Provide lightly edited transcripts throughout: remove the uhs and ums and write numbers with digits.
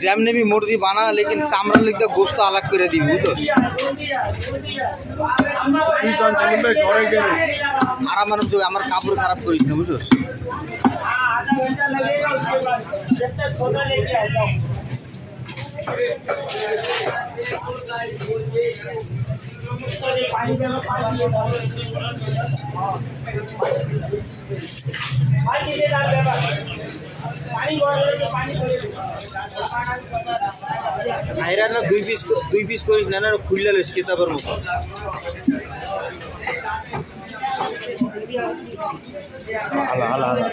jam ने भी मूर्ति बना लेकिन सामरा लिखता गोश्त अलग कर दी बुझो आराम मानव जो हमार कापड़ खराब करिस ना बुझो आयरन ना दुई पीस करिस ना ना खुलले लइस किताबर मतो हाला हाला हाला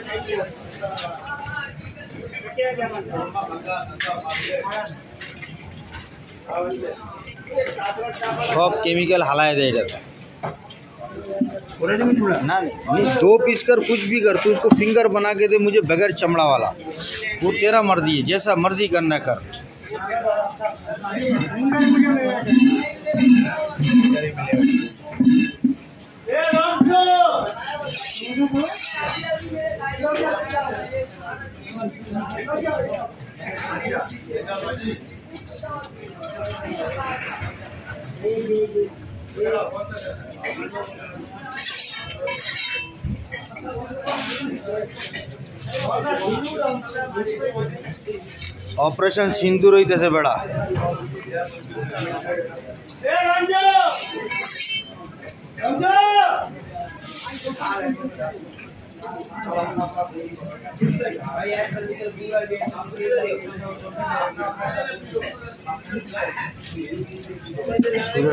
सब केमिकल हलाए दे इधर ना नहीं 2 पीस कर कुछ भी कर तू उसको फिंगर बना के दे मुझे बगैर चमड़ा वाला वो तेरा मर्जी है जैसा मर्जी करना कर ऑपरेशन सिंदूर होइतेছে बड़ा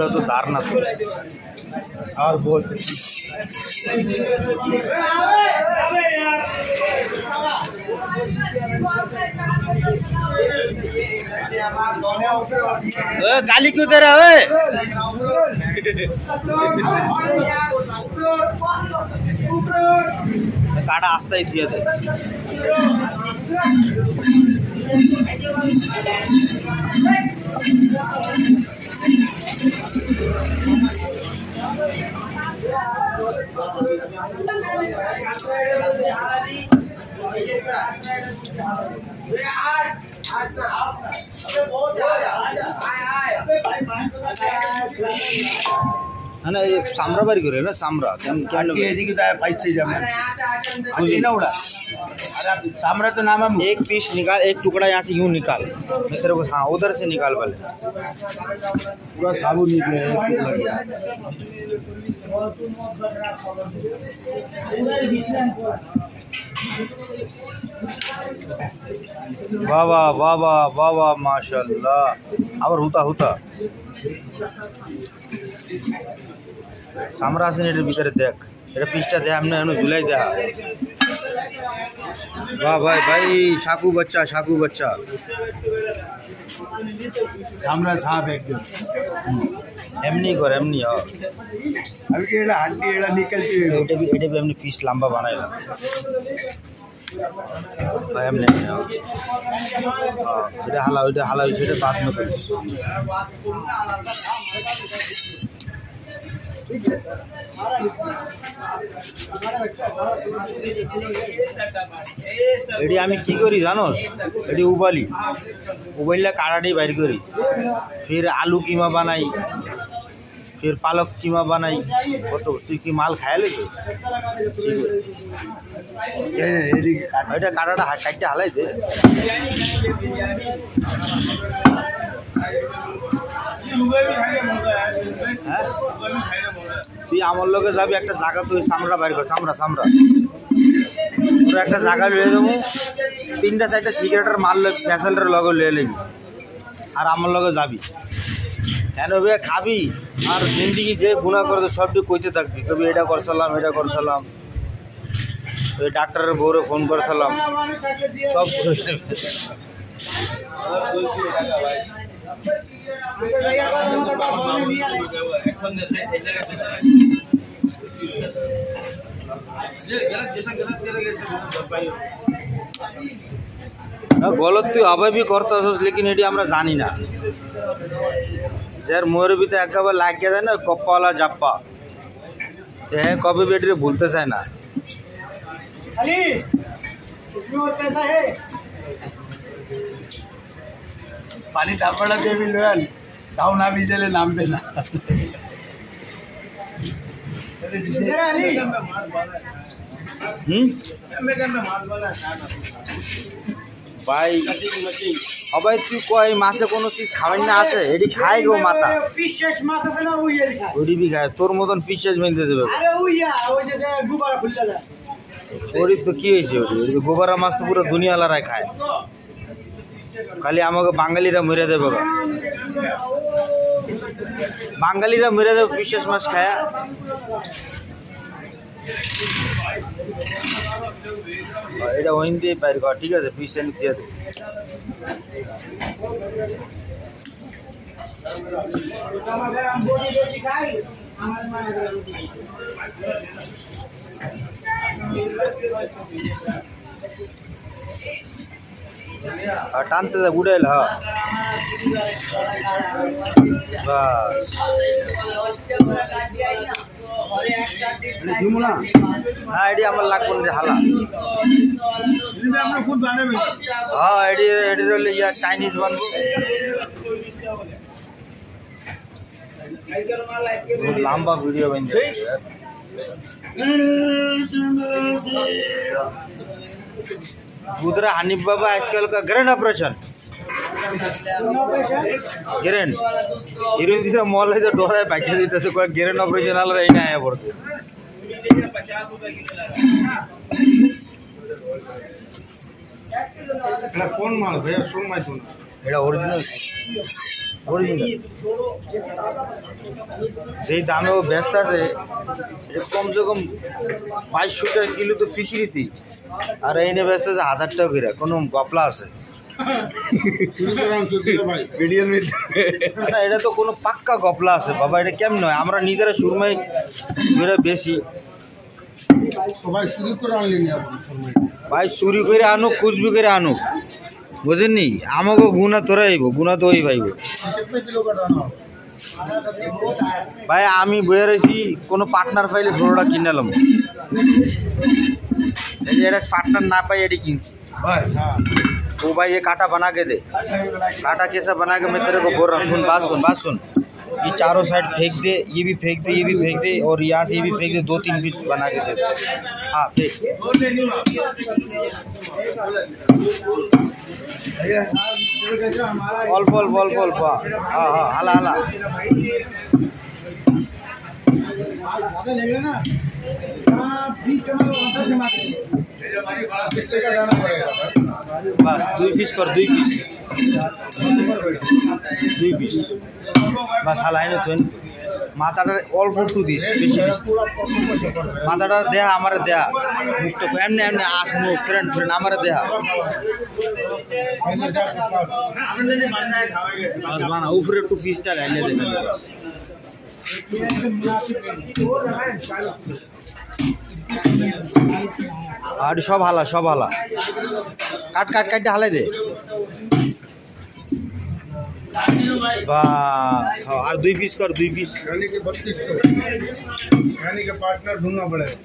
तो दारना और बोल गाली क्यों दे रहा है काटा आस्था ही थी है ना ये सामरा बारी करे ना सामरा क्या क्या ये दी की दाय फाइट से जमा मुझे ना उड़ा अरे सामरा तो नाम है एक पीस निकाल एक टुकड़ा यहाँ से यूं निकाल मैं तेरे को हाँ उधर से निकाल पहले पूरा साबुन निकले एक टुकड़ा वाह वाह वाह वाह वाह वाह माशाल्लाह और होता सामरा से नेटर भीतर देख এটা পিসটা দে हमने এনে ঝুলাই দে वाह भाई भाई शाकू बच्चा सामरा साहब एकदम एमनी कर एमनी हां अभी के एड़ा हड्डी एड़ा निकलती है एटे भी हमने पीस लंबा बनाइला भाई हमने हां এটা হালা সেটা বাদ में कर এটি আমি কি করি জানোস এটি উবাইলা কাড়াটি বাইর করি फिर आलू कीमा बनाई फिर पालक कीमा बनाई কত তুই কি মাল খাইলে তো এটা কাড়াটা কাটতে হালাই দে হ্যাঁ তুই আমার লগে যাবি একটা জায়গা তুই চামড়া বাইর কর চামড়া পুরো একটা জায়গা লিয়ে দেবো 3টা 4টা সিগারেটের মাল ফ্যাসেলের লগে লিয়ে নিবি আর আমার লগে যাবি কেন বে খাবি আর জিন্দিগি যে গুণা করে সবটি কইতে থাকবি কবি এটা করছিলাম ওই ডাক্তারের বউরে ফোন করছিলাম সব गलत तुई अबे भी करताछस लेकिन एटी আমরা জানি না যার মোর ভিতরে একবার লাগিয়ে দেয় না কপ্পাওয়ালা জাপ্পা এ কবে भी एटी भूलते চায় না अली इसमें और कैसा है पानी डापड़ा दे भी लोयल ताऊ ना भी देले नाम पे ना अली ভাই সবাই তুই কয় মাছে কোনো চিজ খাবেন না আছে এডি খায় গো মাথা ফিশেস মাছ আছে না ওই এর খায় ওডি বি খায় তোর মতন ফিশেস মেনতে দেবে আরে ওই যে গুবারা খুললা যায় ওডি তো কি হইছে ওডি গোবরা মাছ তো পুরো দুনিয়া লারাই খায় খালি আমাকে বাঙালিরা মেরে দেবে বাঙালিরা মেরে দেবে ফিশেস মাছ খায় এটা ওইন দিয়ে পাই গো ঠিক আছে পিস এনে দিয়ে দে আমাদের আম বড়ি খাই আমার মা টানতে যা উড়াইল হ্যাঁ বাস হ্যাঁ এটি আমার লাগবে না হালা হ্যাঁ এটি এটি হলে ইয়া চাইনিজ বানবো লম্বা ভিডিও বানছে बुधरा हनीफ बाबा आजकल का ग्रैंड ऑपरेशन ग्रैंड हिरोइन तीसरा मॉल है जो डोरा है पैकेज देते से कोई ग्रैंड ऑपरेशन वाला रही ना आया पड़ते कौन माल भैया सुन मैं सुन এটা অরিজিনাল অরিজিনাল যেই দামে ও ব্যস্ত আছে কমসে কম 2200 টাকা কিলো তো ফিশরিতি আর এইনে ব্যস্ত আছে 1000 টাকা করে কোনো গপলা আছে না এটা তো কোনো পাক্কা গপলা আছে বাবা এটা কেমন নয় আমরা নিজেরা সুরমাই করে বেশি ভাই চুরি করে আনলেন ভাই চুরি করে আনুক কুচবি করে আনুক বুঝেননি আমাকে গুণা তোরাইব গুণা তো ওই ভাইব ভাই আমি বয়ে রয়েছি কোনো পার্টনার পাইলে ছোটোটা কিনালাম এই যে এটা पार्टनर ना पाई एडी किनसी वो भाई ये काटा बना के दे काटा कैसा बना के मैं तेरे को बोल रहा हूँ सुन बात सुन ये चारों साइड फेंक दे ये भी फेंक दे ये भी फेंक दे और यहाँ से ये भी फेंक दे 2-3 पीस बना के दे हाँ फेंक अल्प हाँ हाँ हाला हाला बस 2 पीस कर 2 पीस बस हालाइने तो माथाटा अल्प टू दिस बेশি দিস মাথাটা দেয়া আমারে দেয়া মুখ তো এমনি এমনি আস নো ফ্রেন্ড আমারে দেয়া बस बाना ऊपर टू पीसটা লাইনে দে আর সব হালা কাট হালাই দে बस और 2 पीस कर 2 पीस यानी कि 3200 यानी कि पार्टनर ढूंढना पड़ेगा